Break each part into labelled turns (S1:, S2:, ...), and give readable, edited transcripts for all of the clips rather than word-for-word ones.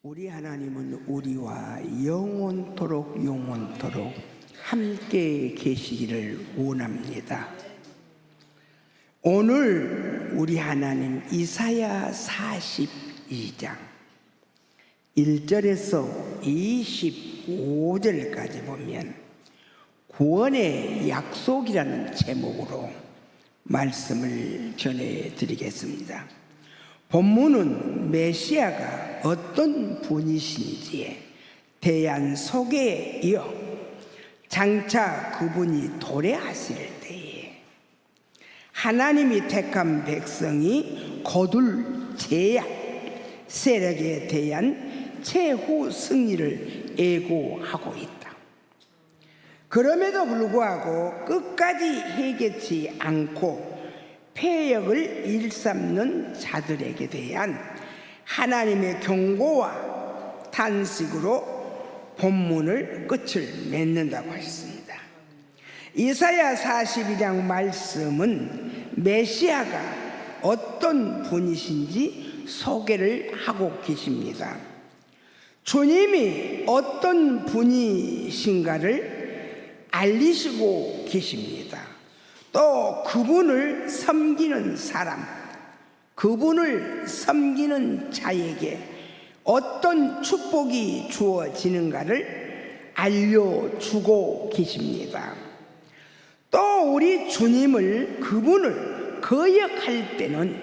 S1: 우리 하나님은 우리와 영원토록 함께 계시기를 원합니다. 오늘 우리 하나님 이사야 42장 1절에서 25절까지 보면 구원의 약속이라는 제목으로 말씀을 전해드리겠습니다. 본문은 메시아가 어떤 분이신지에 대한 소개에 이어 장차 그분이 도래하실 때에 하나님이 택한 백성이 거둘 제약 세력에 대한 최후 승리를 예고하고 있다. 그럼에도 불구하고 끝까지 해결치 않고 패역을 일삼는 자들에게 대한 하나님의 경고와 탄식으로 본문을 끝을 맺는다고 하셨습니다. 이사야 42장 말씀은 메시아가 어떤 분이신지 소개를 하고 계십니다. 주님이 어떤 분이신가를 알리시고 계십니다. 또 그분을 섬기는 사람, 그분을 섬기는 자에게 어떤 축복이 주어지는가를 알려주고 계십니다. 또 우리 주님을, 그분을 거역할 때는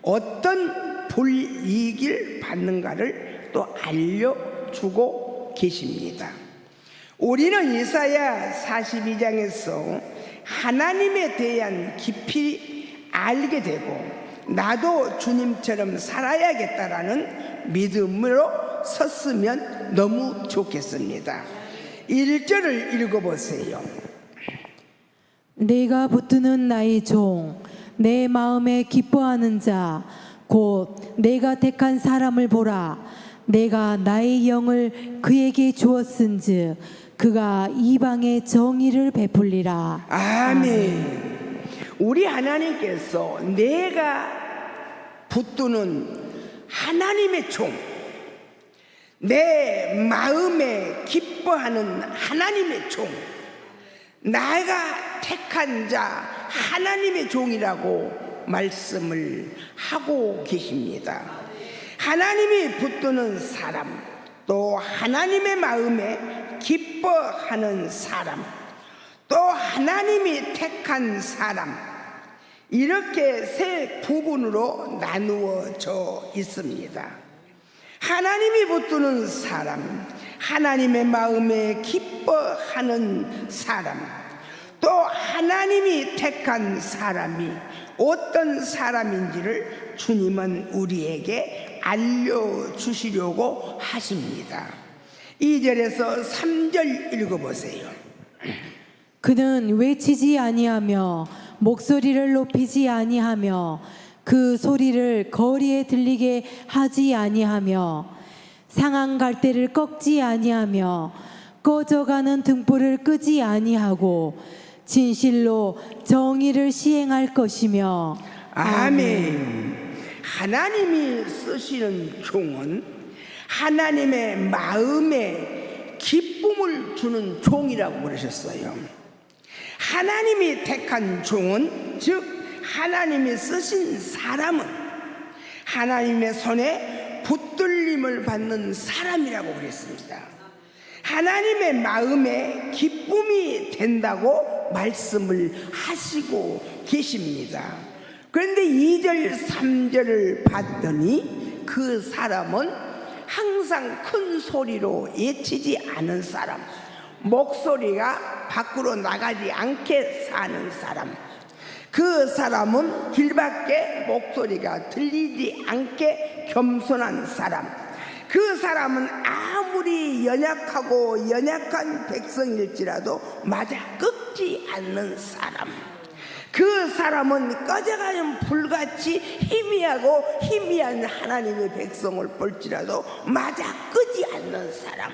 S1: 어떤 불이익을 받는가를 또 알려주고 계십니다. 우리는 이사야 42장에서 하나님에 대한 깊이 알게 되고 나도 주님처럼 살아야겠다라는 믿음으로 섰으면 너무 좋겠습니다. 1절을 읽어보세요.
S2: 내가 붙드는 나의 종, 내 마음에 기뻐하는 자, 곧 내가 택한 사람을 보라. 내가 나의 영을 그에게 주었은즉 그가 이방의 정의를 베풀리라.
S1: 아멘. 우리 하나님께서 내가 붙드는 하나님의 종, 내 마음에 기뻐하는 하나님의 종, 내가 택한 자 하나님의 종이라고 말씀을 하고 계십니다. 하나님이 붙드는 사람, 또 하나님의 마음에 기뻐하는 사람, 또 하나님이 택한 사람, 이렇게 세 부분으로 나누어져 있습니다. 하나님이 붙드는 사람, 하나님의 마음에 기뻐하는 사람, 또 하나님이 택한 사람이 어떤 사람인지를 주님은 우리에게 알려주시려고 하십니다. 2절에서 3절 읽어보세요.
S2: 그는 외치지 아니하며 목소리를 높이지 아니하며 그 소리를 거리에 들리게 하지 아니하며 상한 갈대를 꺾지 아니하며 꺼져가는 등불을 끄지 아니하고 진실로 정의를 시행할 것이며.
S1: 아멘. 하나님이 쓰시는 종은 하나님의 마음에 기쁨을 주는 종이라고 그러셨어요. 하나님이 택한 종은, 즉 하나님이 쓰신 사람은 하나님의 손에 붙들림을 받는 사람이라고 그랬습니다. 하나님의 마음에 기쁨이 된다고 말씀을 하시고 계십니다. 그런데 2절 3절을 봤더니 그 사람은 항상 큰 소리로 외치지 않은 사람, 목소리가 밖으로 나가지 않게 사는 사람, 그 사람은 길밖에 목소리가 들리지 않게 겸손한 사람, 그 사람은 아무리 연약한 백성일지라도 맞아 꺾지 않는 사람, 그 사람은 꺼져가는 불같이 희미한 하나님의 백성을 볼지라도 맞아 끄지 않는 사람,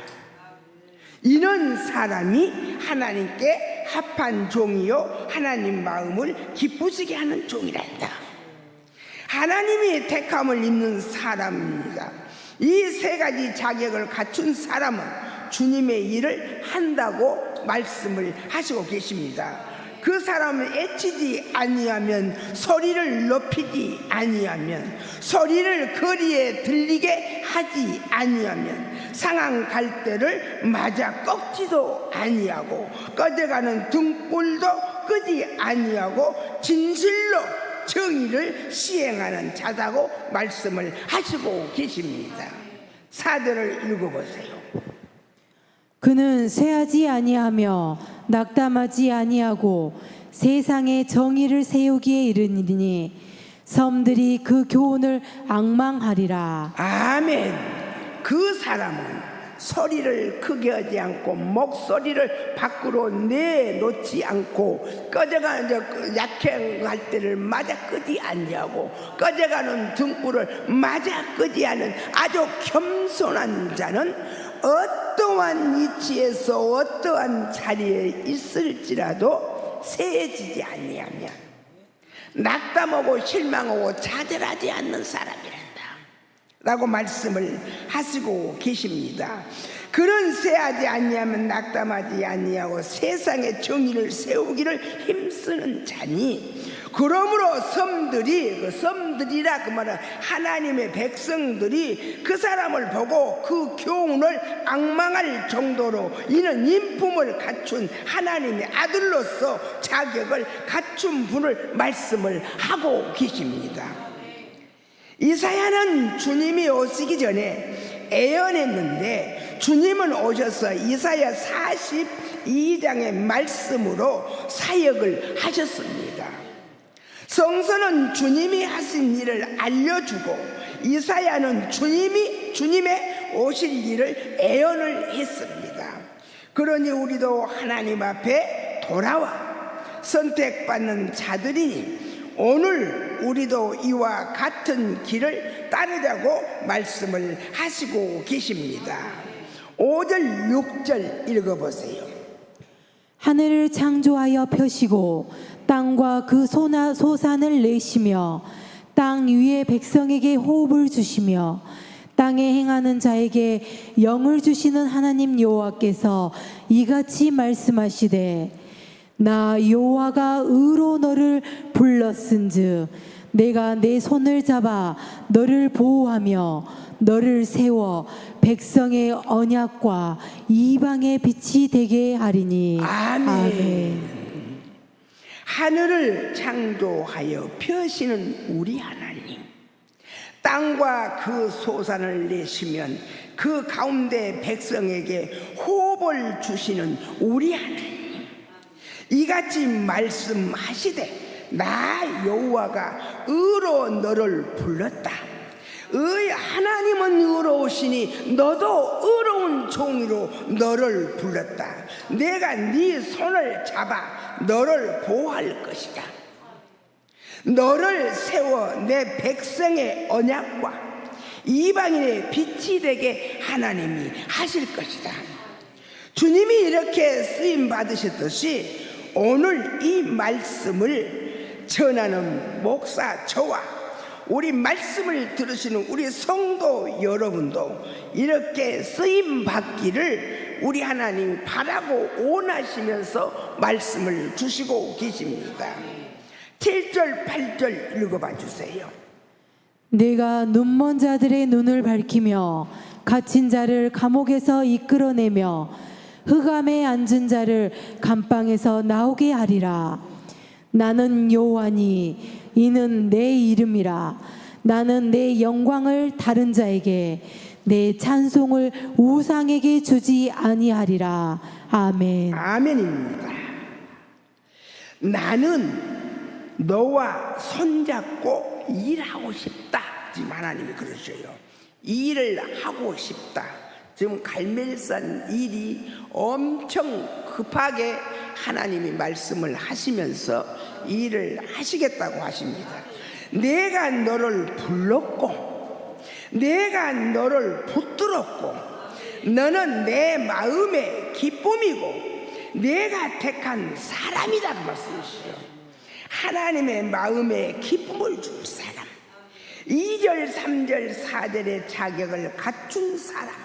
S1: 이런 사람이 하나님께 합한 종이요 하나님 마음을 기쁘시게 하는 종이란다. 하나님이 택함을 입는 사람입니다. 이 세 가지 자격을 갖춘 사람은 주님의 일을 한다고 말씀을 하시고 계십니다. 그 사람을 애치지 아니하면, 소리를 높이지 아니하면, 소리를 거리에 들리게 하지 아니하면, 상한 갈대를 맞아 꺾지도 아니하고, 꺼져가는 등불도 끄지 아니하고, 진실로 정의를 시행하는 자다고 말씀을 하시고 계십니다. 4절을 읽어보세요.
S2: 그는 쇠하지 아니하며 낙담하지 아니하고 세상에 정의를 세우기에 이르니니 섬들이 그 교훈을 앙망하리라.
S1: 아멘. 그 사람은 소리를 크게 하지 않고 목소리를 밖으로 내놓지 않고, 꺼져가는 약행 갈대를 맞아 끄지 아니하고 꺼져가는 등불을 맞아 끄지 않은 아주 겸손한 자는 어떠한 위치에서 어떠한 자리에 있을지라도 세해지지 아니하며 낙담하고 실망하고 좌절하지 않는 사람이란다 라고 말씀을 하시고 계십니다. 그런 세하지 아니하면 낙담하지 아니하고 세상의 정의를 세우기를 힘쓰는 자니, 그러므로 섬들이라 그 말은 하나님의 백성들이 그 사람을 보고 그 교훈을 앙망할 정도로 이는 인품을 갖춘 하나님의 아들로서 자격을 갖춘 분을 말씀을 하고 계십니다. 이사야는 주님이 오시기 전에 애언했는데, 주님은 오셔서 이사야 42장의 말씀으로 사역을 하셨습니다. 성서는 주님이 하신 일을 알려주고, 이사야는 주님의 오실 일을 애언을 했습니다. 그러니 우리도 하나님 앞에 돌아와 선택받는 자들이니 오늘 우리도 이와 같은 길을 따르자고 말씀을 하시고 계십니다. 5절 6절 읽어보세요.
S2: 하늘을 창조하여 펴시고 땅과 그 소산을 내시며 땅 위의 백성에게 호흡을 주시며 땅에 행하는 자에게 영을 주시는 하나님 여호와께서 이같이 말씀하시되, 나 여호와가 의로 너를 불렀은즉 내가 내 손을 잡아 너를 보호하며 너를 세워 백성의 언약과 이방의 빛이 되게 하리니.
S1: 아멘.
S2: 아멘.
S1: 하늘을 창조하여 펴시는 우리 하나님, 땅과 그 소산을 내시면 그 가운데 백성에게 호흡을 주시는 우리 하나님, 이같이 말씀하시되 나 여호와가 의로 너를 불렀다. 하나님은 의로우시니 너도 의로운 종이로 너를 불렀다. 내가 네 손을 잡아 너를 보호할 것이다. 너를 세워 내 백성의 언약과 이방인의 빛이 되게 하나님이 하실 것이다. 주님이 이렇게 쓰임 받으셨듯이 오늘 이 말씀을 전하는 목사 저와 우리 말씀을 들으시는 우리 성도 여러분도 이렇게 쓰임 받기를 우리 하나님 바라고 원하시면서 말씀을 주시고 계십니다. 7절 8절 읽어봐 주세요.
S2: 내가 눈먼 자들의 눈을 밝히며 갇힌 자를 감옥에서 이끌어내며 흑암에 앉은 자를 감방에서 나오게 하리라. 나는 여호와니 이는 내 이름이라. 나는 내 영광을 다른 자에게 내 찬송을 우상에게 주지 아니하리라. 아멘.
S1: 아멘입니다. 나는 너와 손잡고 일하고 싶다. 지금 하나님이 그러셔요. 일을 하고 싶다. 지금 갈멜산 일이 엄청 급하게 하나님이 말씀을 하시면서 일을 하시겠다고 하십니다. 내가 너를 불렀고 내가 너를 붙들었고 너는 내 마음의 기쁨이고 내가 택한 사람이라는 말씀이시죠. 하나님의 마음에 기쁨을 줄 사람, 2절, 3절, 4절의 자격을 갖춘 사람과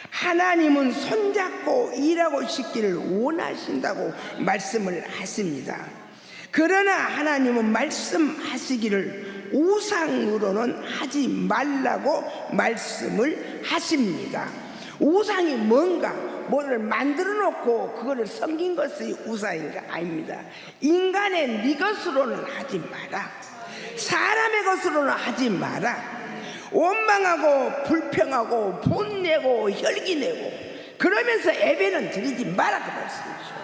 S1: 하나님은 손잡고 일하고 싶기를 원하신다고 말씀을 하십니다. 그러나 하나님은 말씀하시기를 우상으로는 하지 말라고 말씀을 하십니다. 우상이 뭔가? 뭐를 만들어 놓고 그거를 섬긴 것이 우상인가? 아닙니다. 인간의 네 것으로는 하지 마라. 사람의 것으로는 하지 마라. 원망하고 불평하고 분내고 혈기내고 그러면서 예배는 드리지 마라 그 말씀이죠.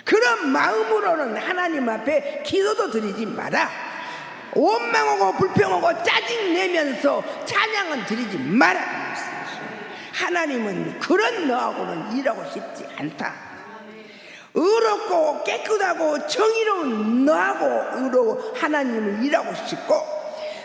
S1: 그런 마음으로는 하나님 앞에 기도도 드리지 마라. 원망하고 불평하고 짜증내면서 찬양은 드리지 마라 그 말씀이죠. 하나님은 그런 너하고는 일하고 싶지 않다. 의롭고 깨끗하고 정의로운 너하고 하나님은 일하고 싶고,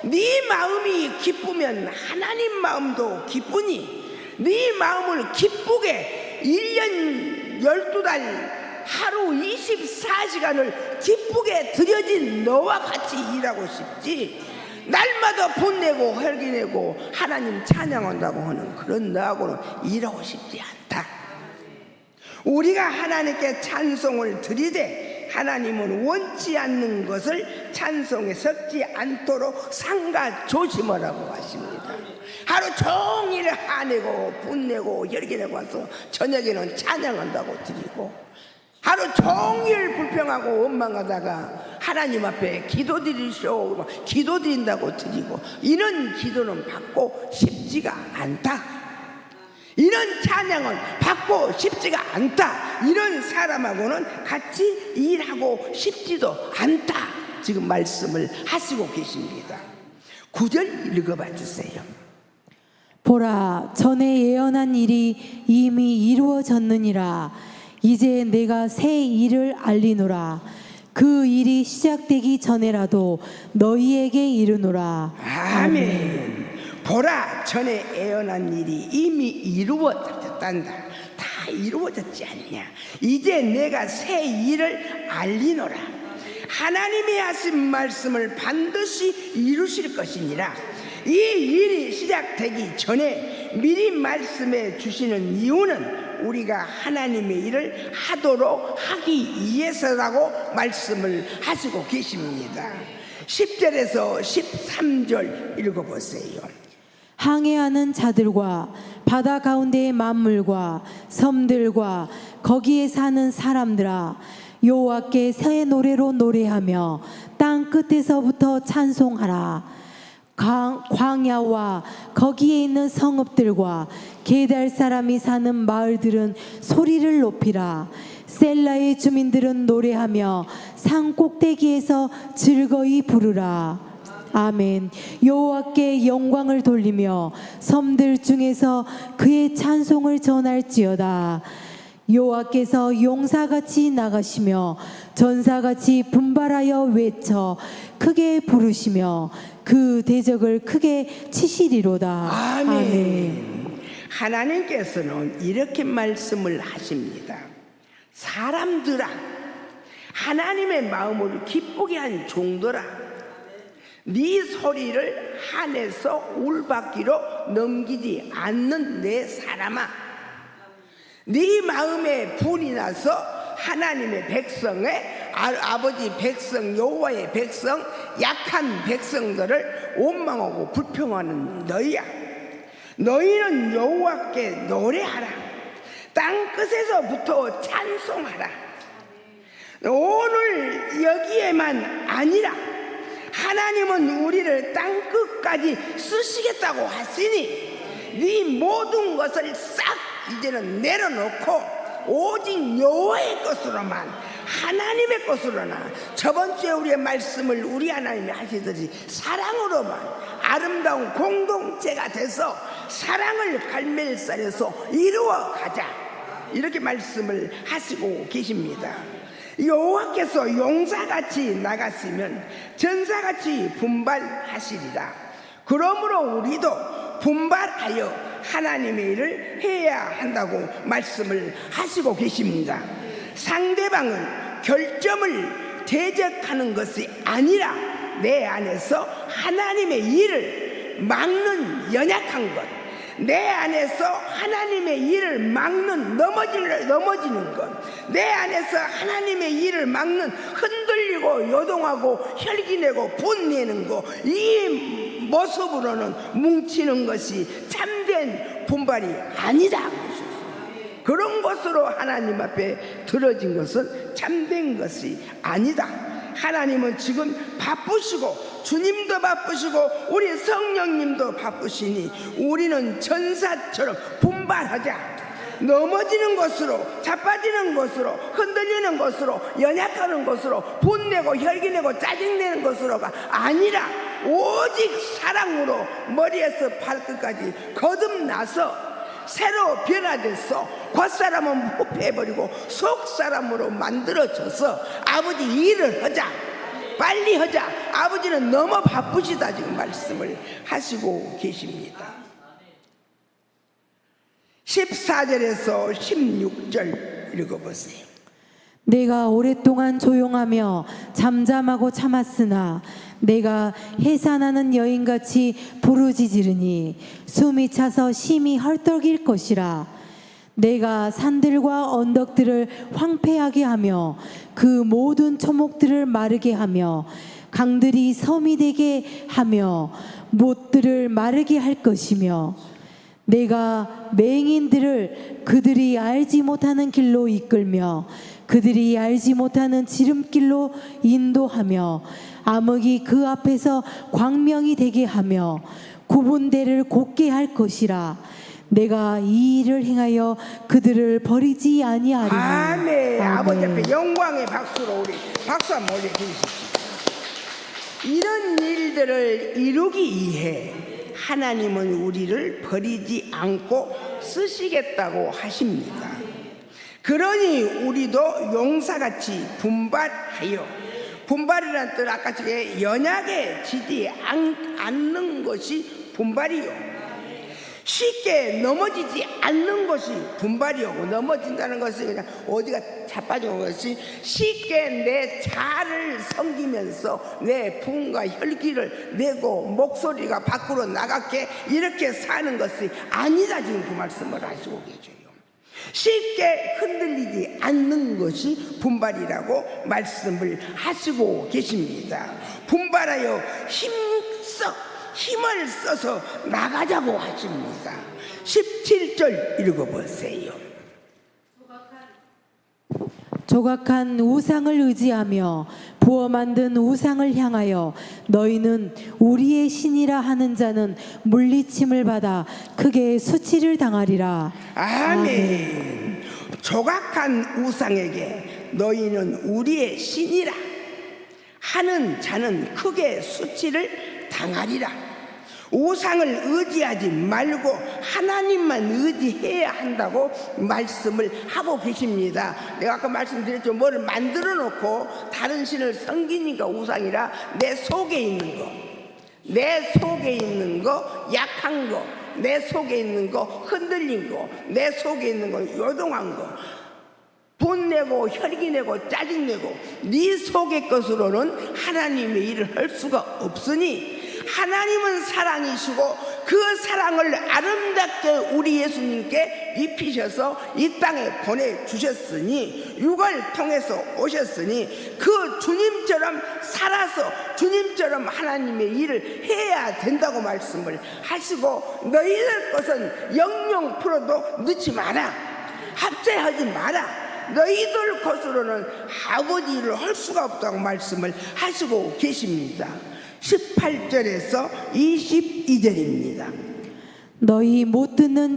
S1: 네 마음이 기쁘면 하나님 마음도 기쁘니 네 마음을 기쁘게 1년 12달 하루 24시간을 기쁘게 드려진 너와 같이 일하고 싶지, 날마다 분내고 혈기내고 하나님 찬양한다고 하는 그런 너하고는 일하고 싶지 않다. 우리가 하나님께 찬송을 드리되 하나님은 원치 않는 것을 찬송에 섞지 않도록 삼가 조심하라고 하십니다. 하루 종일 화내고 분내고 혈기내고 와서 저녁에는 찬양한다고 드리고, 하루 종일 불평하고 원망하다가 하나님 앞에 기도드리시오 기도드린다고 드리고, 이런 기도는 받고 싶지가 않다. 이런 찬양은 받고 싶지가 않다. 이런 사람하고는 같이 일하고 싶지도 않다. 지금 말씀을 하시고 계십니다. 9절 읽어봐 주세요.
S2: 보라, 전에 예언한 일이 이미 이루어졌느니라. 이제 내가 새 일을 알리노라. 그 일이 시작되기 전에라도 너희에게 이르노라.
S1: 아멘. 보라, 전에 예언한 일이 이미 이루어졌단다. 다 이루어졌지 않냐. 이제 내가 새 일을 알리노라. 하나님이 하신 말씀을 반드시 이루실 것이니라. 이 일이 시작되기 전에 미리 말씀해 주시는 이유는 우리가 하나님의 일을 하도록 하기 위해서라고 말씀을 하시고 계십니다. 10절에서 13절 읽어보세요.
S2: 항해하는 자들과 바다 가운데의 만물과 섬들과 거기에 사는 사람들아, 여호와께 새 노래로 노래하며 땅 끝에서부터 찬송하라. 광야와 거기에 있는 성읍들과 게달 사람이 사는 마을들은 소리를 높이라. 셀라의 주민들은 노래하며 산 꼭대기에서 즐거이 부르라. 아멘. 여호와께 영광을 돌리며 섬들 중에서 그의 찬송을 전할지어다. 여호와께서 용사같이 나가시며 전사같이 분발하여 외쳐 크게 부르시며 그 대적을 크게 치시리로다.
S1: 아멘. 하나님께서는 이렇게 말씀을 하십니다. 사람들아, 하나님의 마음을 기쁘게 한 종들아, 네 소리를 하늘에서 울받기로 넘기지 않는 내 사람아, 네 마음에 분이 나서 하나님의 백성의 아버지 백성 여호와의 백성 약한 백성들을 원망하고 불평하는 너희야, 너희는 여호와께 노래하라. 땅 끝에서부터 찬송하라. 오늘 여기에만 아니라 하나님은 우리를 땅 끝까지 쓰시겠다고 하시니 네 모든 것을 싹 이제는 내려놓고 오직 여호와의 것으로만, 하나님의 것으로나, 저번 주에 우리의 말씀을 우리 하나님이 하시듯이 사랑으로만 아름다운 공동체가 돼서 사랑을 갈멜살에서 이루어 가자, 이렇게 말씀을 하시고 계십니다. 여호와께서 용사같이 나갔으면 전사같이 분발하시리라. 그러므로 우리도 분발하여 하나님의 일을 해야 한다고 말씀을 하시고 계십니다. 상대방은 결점을 대적하는 것이 아니라 내 안에서 하나님의 일을 막는 연약한 것, 내 안에서 하나님의 일을 막는 넘어지는 것, 내 안에서 하나님의 일을 막는 흔들리고 요동하고 혈기내고 분내는 것, 이 모습으로는 뭉치는 것이 참된 분발이 아니다. 그런 것으로 하나님 앞에 들어진 것은 참된 것이 아니다. 하나님은 지금 바쁘시고 주님도 바쁘시고 우리 성령님도 바쁘시니 우리는 전사처럼 분발하자. 넘어지는 것으로, 자빠지는 것으로, 흔들리는 것으로, 연약하는 것으로, 분내고 혈기내고 짜증내는 것으로가 아니라 오직 사랑으로 머리에서 발끝까지 거듭나서 새로 변화돼서 겉사람은 후패해버리고 속사람으로 만들어져서 아버지 일을 하자. 빨리 하자. 아버지는 너무 바쁘시다 지금 말씀을 하시고 계십니다. 14절에서 16절 읽어보세요.
S2: 내가 오랫동안 조용하며 잠잠하고 참았으나 내가 해산하는 여인같이 부르짖으리니 숨이 차서 심히 헐떡일 것이라. 내가 산들과 언덕들을 황폐하게 하며 그 모든 초목들을 마르게 하며 강들이 섬이 되게 하며 못들을 마르게 할 것이며 내가 맹인들을 그들이 알지 못하는 길로 이끌며 그들이 알지 못하는 지름길로 인도하며 암흑이 그 앞에서 광명이 되게 하며 구분대를 곧게 할 것이라. 내가 이 일을 행하여 그들을 버리지 아니하리니.
S1: 아멘. 아버지 앞에 영광의 박수로 우리 박수 한번 올려주십시오. 이런 일들을 이루기 위해 하나님은 우리를 버리지 않고 쓰시겠다고 하십니다. 그러니 우리도 용사같이 분발하여, 분발이라는 뜻 아까 전에 연약에 지지 않는 것이 분발이요, 쉽게 넘어지지 않는 것이 분발이고, 넘어진다는 것은 그냥 어디가 자빠진 것이 쉽게 내 자아를 섬기면서 내 분과 혈기를 내고 목소리가 밖으로 나가게 이렇게 사는 것이 아니다 지금 그 말씀을 하시고 계세요. 쉽게 흔들리지 않는 것이 분발이라고 말씀을 하시고 계십니다. 분발하여 힘을 써서 나가자고 하십니다. 17절 읽어보세요.
S2: 조각한 우상을 의지하며 부어 만든 우상을 향하여 너희는 우리의 신이라 하는 자는 물리침을 받아 크게 수치를 당하리라.
S1: 아멘. 조각한 우상에게 너희는 우리의 신이라 하는 자는 크게 수치를 당하리라. 우상을 의지하지 말고 하나님만 의지해야 한다고 말씀을 하고 계십니다. 내가 아까 말씀드렸죠. 뭐를 만들어 놓고 다른 신을 섬기니까 우상이라. 내 속에 있는 거, 내 속에 있는 거, 약한 거, 내 속에 있는 거, 흔들린 거, 내 속에 있는 거, 요동한 거, 분내고 혈기내고 짜증내고 네 속의 것으로는 하나님의 일을 할 수가 없으니, 하나님은 사랑이시고 그 사랑을 아름답게 우리 예수님께 입히셔서 이 땅에 보내주셨으니, 육을 통해서 오셨으니 그 주님처럼 살아서 주님처럼 하나님의 일을 해야 된다고 말씀을 하시고, 너희들 것은 영영 풀어도 넣지 마라, 합제하지 마라, 너희들 것으로는 아버지 일을 할 수가 없다고 말씀을 하시고 계십니다. 18절에서 22절입니다.
S2: 너희 못 듣는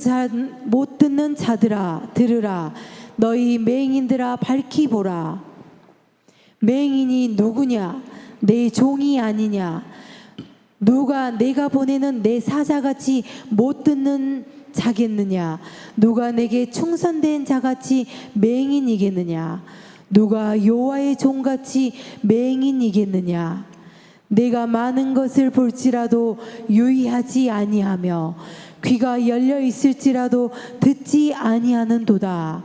S2: 자들아 들으라. 너희 맹인들아 밝히 보라. 맹인이 누구냐? 내 종이 아니냐? 누가 내가 보내는 내 사자같이 못 듣는 자겠느냐? 누가 내게 충성된 자같이 맹인이겠느냐? 누가 여호와의 종같이 맹인이겠느냐? 내가 많은 것을 볼지라도 유의하지 아니하며 귀가 열려 있을지라도 듣지 아니하는도다.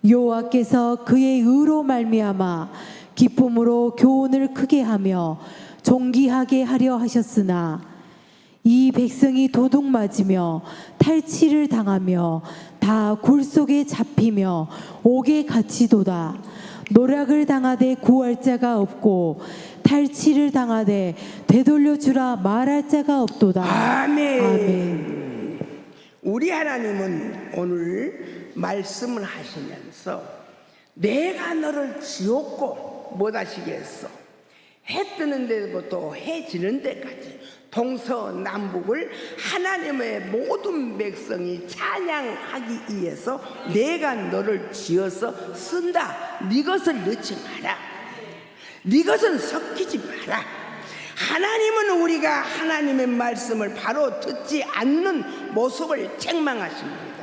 S2: 여호와께서 그의 의로 말미암아 기쁨으로 교훈을 크게 하며 존귀하게 하려 하셨으나 이 백성이 도둑 맞으며 탈취를 당하며 다 굴 속에 잡히며 옥에 갇히도다. 노략을 당하되 구할 자가 없고 탈취를 당하되 되돌려 주라 말할 자가 없도다.
S1: 아멘.
S2: 아멘.
S1: 우리 하나님은 오늘 말씀을 하시면서 내가 너를 지었고 못하시겠어. 해 뜨는 데부터 해 지는 데까지 동서남북을 하나님의 모든 백성이 찬양하기 위해서 내가 너를 지어서 쓴다. 네 것을 넣지 마라. 네 것은 섞이지 마라. 하나님은 우리가 하나님의 말씀을 바로 듣지 않는 모습을 책망하십니다.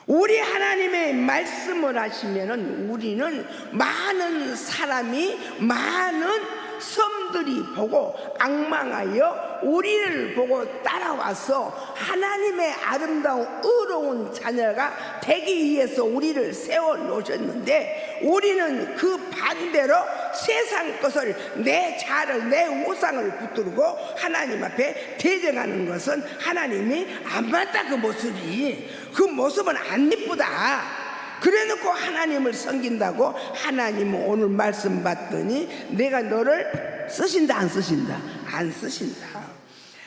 S1: 우리 하나님의 말씀을 하시면은 우리는 많은 사람이 많은 섬들이 보고 앙망하여 우리를 보고 따라와서 하나님의 아름다운 의로운 자녀가 되기 위해서 우리를 세워 놓으셨는데 우리는 그 반대로 세상 것을 내 자를 내 우상을 붙들고 하나님 앞에 대적하는 것은 하나님이 안 맞다. 그 모습은 안 이쁘다. 그래놓고 하나님을 섬긴다고 하나님은 오늘 말씀 받더니 내가 너를 쓰신다 안 쓰신다? 안 쓰신다.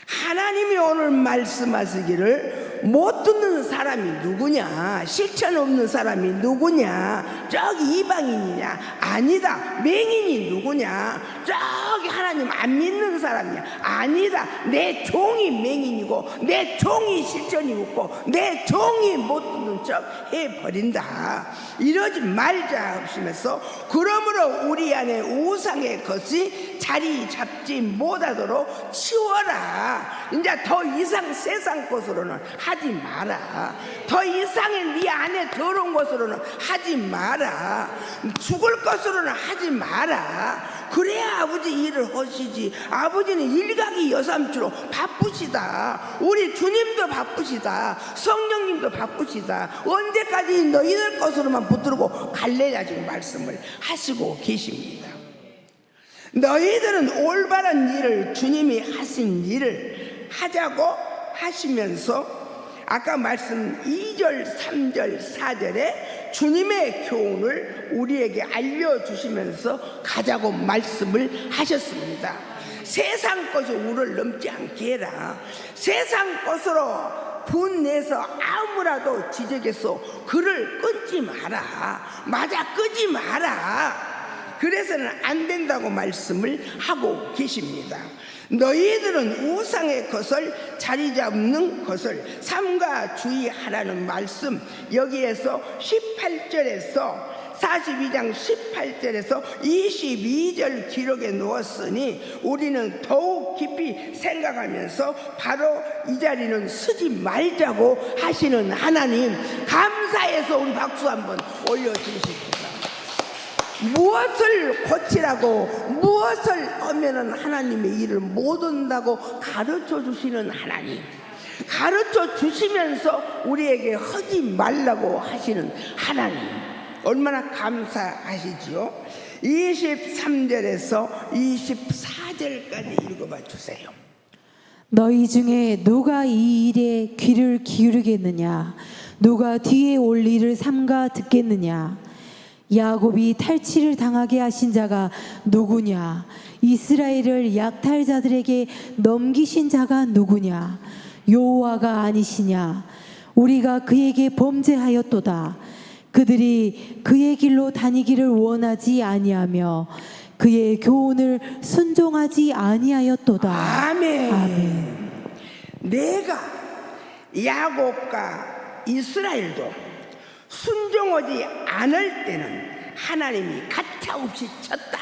S1: 하나님이 오늘 말씀하시기를 못 듣는 사람이 누구냐? 실천 없는 사람이 누구냐? 저기 이방인이냐? 아니다. 맹인이 누구냐? 저기 하나님 안 믿는 사람이야? 아니다. 내 종이 맹인이고 내 종이 실천이 없고 내 종이 못 듣는 척 해버린다. 이러지 말자 하시면서 그러므로 우리 안에 우상의 것이 자리 잡지 못하도록 치워라. 이제 더 이상 세상 것으로는 하지 마라. 더 이상의 네 안에 더러운 것으로는 하지 마라. 죽을 것으로는 하지 마라. 그래야 아버지 일을 하시지. 아버지는 일각이 여삼추로 바쁘시다. 우리 주님도 바쁘시다. 성령님도 바쁘시다. 언제까지 너희들 것으로만 붙들고 갈래야 지금 말씀을 하시고 계십니다. 너희들은 올바른 일을 주님이 하신 일을 하자고 하시면서 아까 말씀 2절, 3절, 4절에 주님의 교훈을 우리에게 알려주시면서 가자고 말씀을 하셨습니다. 세상 것이 우리를 넘지 않게 해라. 세상 것으로 분내서 아무라도 지적해서 그를 끊지 마라. 맞아, 끄지 마라. 그래서는 안 된다고 말씀을 하고 계십니다. 너희들은 우상의 것을 자리 잡는 것을 삼가 주의하라는 말씀, 여기에서 18절에서 42장 18절에서 22절 기록에 놓았으니 우리는 더욱 깊이 생각하면서 바로 이 자리는 쓰지 말자고 하시는 하나님 감사해서 우리 박수 한번 올려주십시오. 무엇을 고치라고 무엇을 하면은 하나님의 일을 못 한다고 가르쳐 주시는 하나님, 가르쳐 주시면서 우리에게 하지 말라고 하시는 하나님, 얼마나 감사하시지요. 23절에서 24절까지 읽어봐 주세요.
S2: 너희 중에 누가 이 일에 귀를 기울이겠느냐? 누가 뒤에 올 일을 삼가 듣겠느냐? 야곱이 탈취를 당하게 하신 자가 누구냐? 이스라엘을 약탈자들에게 넘기신 자가 누구냐? 여호와가 아니시냐? 우리가 그에게 범죄하였도다. 그들이 그의 길로 다니기를 원하지 아니하며 그의 교훈을 순종하지 아니하였도다.
S1: 아멘.
S2: 아멘.
S1: 내가 야곱과 이스라엘도 순종하지 않을 때는 하나님이 가차없이 쳤다.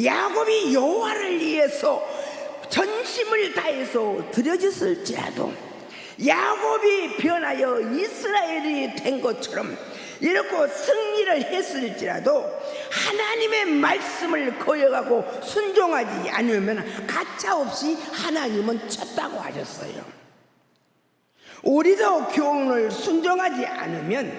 S1: 야곱이 여호와를 위해서 전심을 다해서 드려졌을지라도 야곱이 변하여 이스라엘이 된 것처럼 이렇게 승리를 했을지라도 하나님의 말씀을 거역하고 순종하지 않으면 가차없이 하나님은 쳤다고 하셨어요. 우리도 교훈을 순종하지 않으면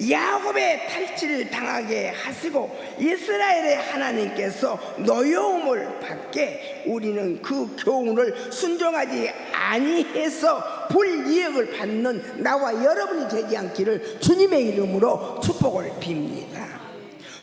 S1: 야곱의 탈취를 당하게 하시고 이스라엘의 하나님께서 노여움을 받게 우리는 그 교훈을 순종하지 아니해서 불이익을 받는 나와 여러분이 되지 않기를 주님의 이름으로 축복을 빕니다.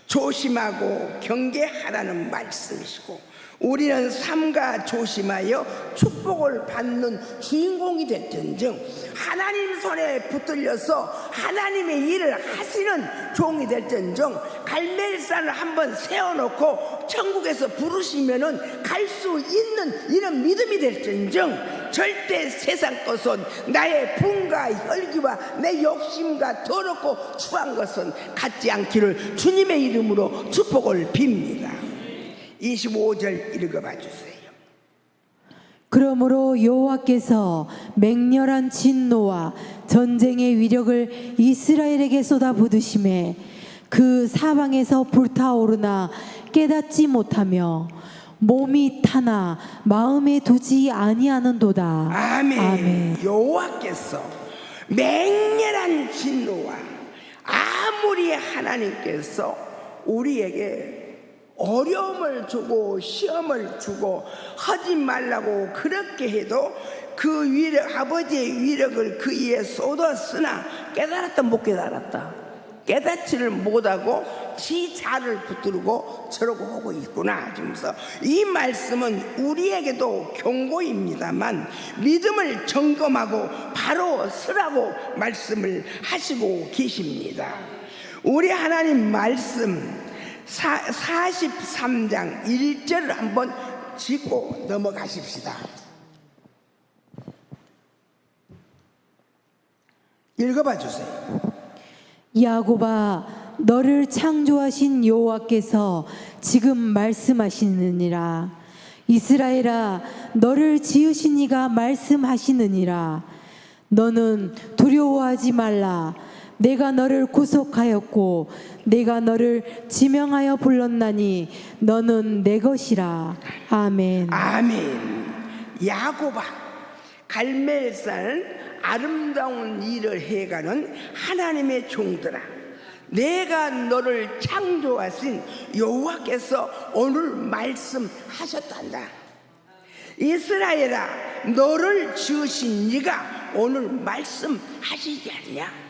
S1: 조심하고 경계하라는 말씀이시고 우리는 삼가 조심하여 축복을 받는 주인공이 될텐즉 하나님 손에 붙들려서 하나님의 일을 하시는 종이 될텐즉 갈멜산을 한번 세워놓고 천국에서 부르시면은 갈 수 있는 이런 믿음이 될텐즉 절대 세상 것은 나의 분과 혈기와 내 욕심과 더럽고 추한 것은 갖지 않기를 주님의 이름으로 축복을 빕니다. 25절 읽어봐 주세요.
S2: 그러므로 여호와께서 맹렬한 진노와 전쟁의 위력을 이스라엘에게 쏟아부으심에 그 사방에서 불타오르나 깨닫지 못하며 몸이 타나 마음에 두지 아니하는도다.
S1: 아멘.
S2: 아멘.
S1: 여호와께서 맹렬한 진노와 아무리 하나님께서 우리에게 어려움을 주고 시험을 주고 하지 말라고 그렇게 해도 그 위력, 아버지의 위력을 그 위에 쏟았으나 깨달았다 못 깨달았다, 깨닫지를 못하고 지 자를 붙들고 저러고 하고 있구나. 지금서 이 말씀은 우리에게도 경고입니다만 믿음을 점검하고 바로 서라고 말씀을 하시고 계십니다. 우리 하나님 말씀 43장 1절을 한번 짚고 넘어가십시다. 읽어봐 주세요.
S2: 야곱아, 너를 창조하신 여호와께서 지금 말씀하시느니라. 이스라엘아, 너를 지으신 이가 말씀하시느니라. 너는 두려워하지 말라. 내가 너를 구속하였고 내가 너를 지명하여 불렀나니 너는 내 것이라. 아멘.
S1: 아멘. 야곱아, 갈멜산은 아름다운 일을 해가는 하나님의 종들아, 내가 너를 창조하신 여호와께서 오늘 말씀하셨단다. 이스라엘아, 너를 지으신 네가 오늘 말씀하시지 않냐?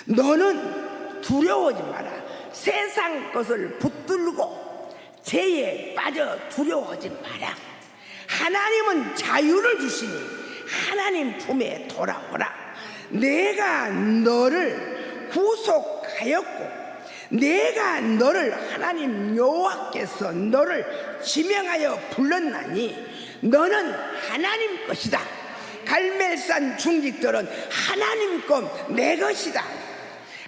S1: 너는 두려워하지 마라. 세상 것을 붙들고 죄에 빠져 두려워하지 마라. 하나님은 자유를 주시니 하나님 품에 돌아오라. 내가 너를 구속하였고 내가 너를 하나님 여호와께서 너를 지명하여 불렀나니 너는 하나님 것이다. 갈멜산 중직들은 하나님 것 내 것이다.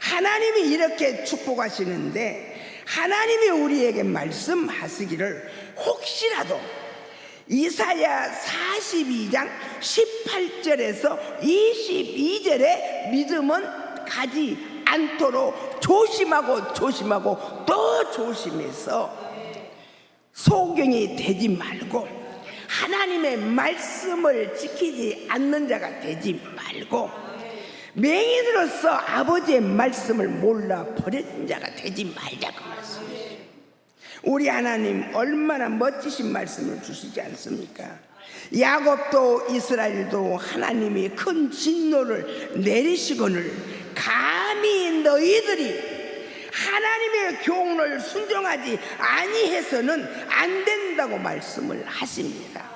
S1: 하나님이 이렇게 축복하시는데 하나님이 우리에게 말씀하시기를 혹시라도 이사야 42장 18절에서 22절에 믿음은 가지 않도록 조심하고 조심하고 또 조심해서 소경이 되지 말고 하나님의 말씀을 지키지 않는 자가 되지 말고 맹인으로서 아버지의 말씀을 몰라 버린 자가 되지 말자, 그 말씀이에요. 우리 하나님 얼마나 멋지신 말씀을 주시지 않습니까? 야곱도 이스라엘도 하나님이 큰 진노를 내리시거늘 감히 너희들이 하나님의 교훈을 순종하지 아니해서는 안 된다고 말씀을 하십니다.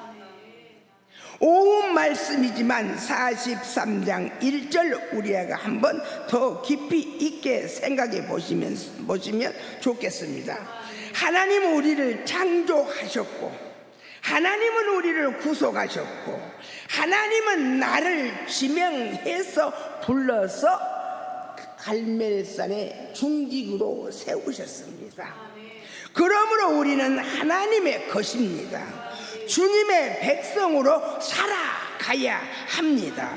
S1: 오후 말씀이지만 43장 1절 우리가 한번 더 깊이 있게 생각해 보시면 좋겠습니다. 하나님은 우리를 창조하셨고 하나님은 우리를 구속하셨고 하나님은 나를 지명해서 불러서 갈멜산의 중직으로 세우셨습니다. 그러므로 우리는 하나님의 것입니다. 주님의 백성으로 살아가야 합니다.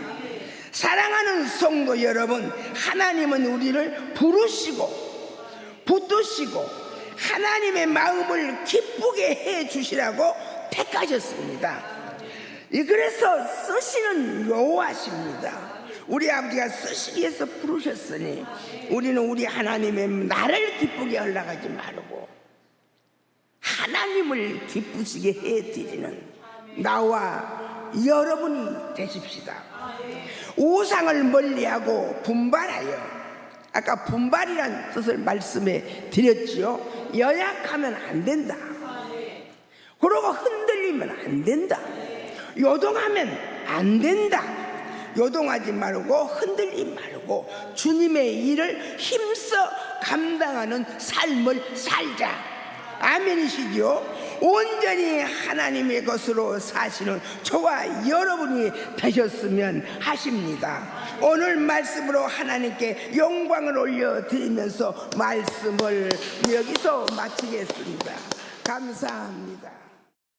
S1: 사랑하는 성도 여러분, 하나님은 우리를 부르시고 붙드시고 하나님의 마음을 기쁘게 해 주시라고 택하셨습니다. 그래서 쓰시는 여호와십니다. 우리 아버지가 쓰시기 위해서 부르셨으니 우리는 우리 하나님의 나를 기쁘게 하려고 말고 하나님을 기쁘시게 해드리는 나와 여러분이 되십시다. 우상을 멀리하고 분발하여, 아까 분발이란 뜻을 말씀해 드렸지요. 연약하면 안 된다. 그러고 흔들리면 안 된다. 요동하면 안 된다. 요동하지 말고 흔들리지 말고 주님의 일을 힘써 감당하는 삶을 살자. 아멘이시죠? 온전히 하나님의 것으로 사시는 저와 여러분이 되셨으면 하십니다. 오늘 말씀으로 하나님께 영광을 올려드리면서 말씀을 여기서 마치겠습니다. 감사합니다.